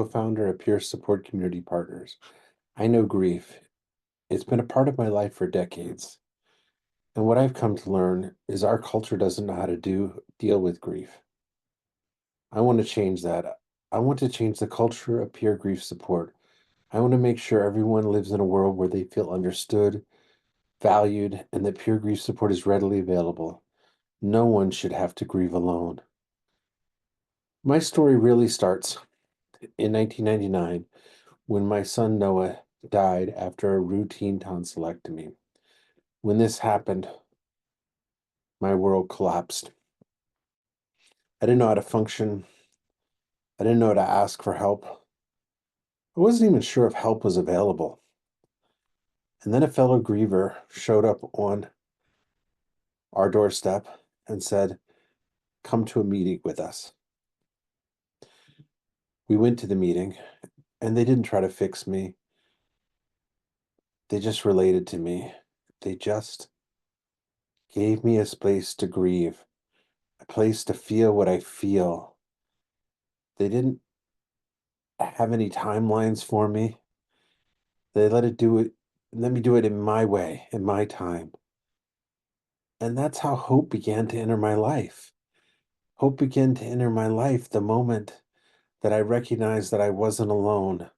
co-founder of Peer Support Community Partners. I know grief. It's been a part of my life for decades. And what I've come to learn is our culture doesn't know how to deal with grief. I want to change that. I want to change the culture of peer grief support. I want to make sure everyone lives in a world where they feel understood, valued, and that peer grief support is readily available. No one should have to grieve alone. My story really starts in 1999 when my son Noah died after a routine tonsillectomy. When this happened, my world collapsed. I didn't know how to function. I didn't know how to ask for help. I wasn't even sure if help was available. And then a fellow griever showed up on our doorstep and said, "Come to a meeting with us." We went to the meeting, and they didn't try to fix me. They just related to me. They just gave me a space to grieve, a place to feel what I feel. They didn't have any timelines for me. They let me do it in my way, in my time. And that's how hope began to enter my life. Hope began to enter my life the moment that I recognized that I wasn't alone,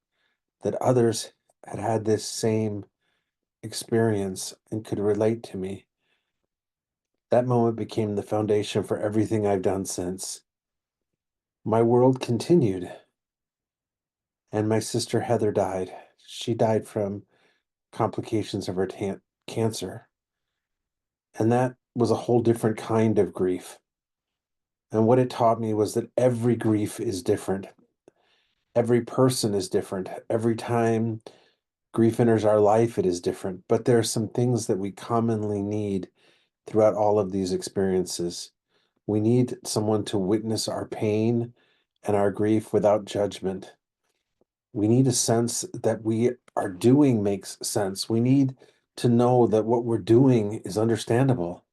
that others had had this same experience and could relate to me. That moment became the foundation for everything I've done since. My world continued, and my sister Heather died. She died from complications of her cancer. And that was a whole different kind of grief. And what it taught me was that every grief is different. Every person is different. Every time grief enters our life, it is different. But there are some things that we commonly need throughout all of these experiences. We need someone to witness our pain and our grief without judgment. We need a sense that we are doing makes sense. We need to know that what we're doing is understandable.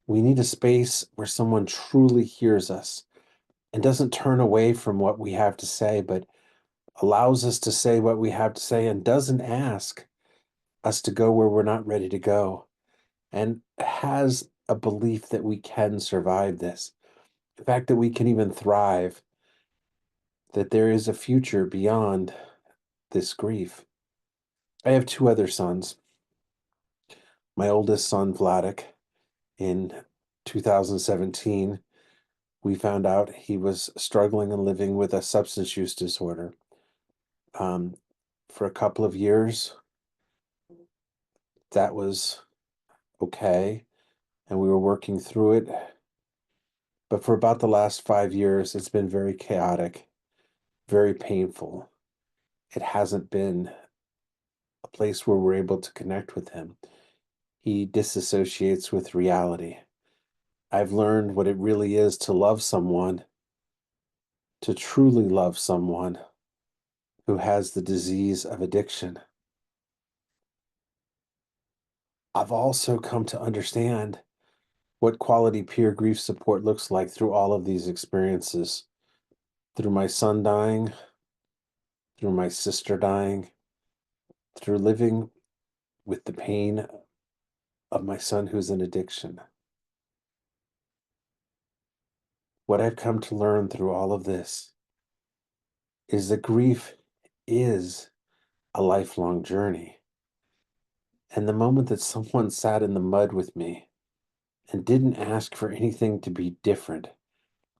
We need a space where someone truly hears us and doesn't turn away from what we have to say, but allows us to say what we have to say and doesn't ask us to go where we're not ready to go, and has a belief that we can survive this. The fact that we can even thrive, that there is a future beyond this grief. I have two other sons. My oldest son, Vladik, in 2017, we found out he was struggling and living with a substance use disorder. For a couple of years, that was okay, and we were working through it. But for about the last 5 years, it's been very chaotic, very painful. It hasn't been a place where we're able to connect with him. He disassociates with reality. I've learned what it really is to love someone, to truly love someone who has the disease of addiction. I've also come to understand what quality peer grief support looks like through all of these experiences. Through my son dying, through my sister dying, through living with the pain of my son who's in addiction. What I've come to learn through all of this is that grief is a lifelong journey. And the moment that someone sat in the mud with me and didn't ask for anything to be different,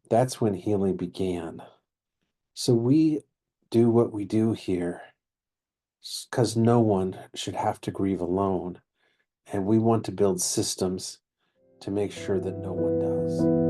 that's when healing began. So we do what we do here because no one should have to grieve alone. And we want to build systems to make sure that no one does.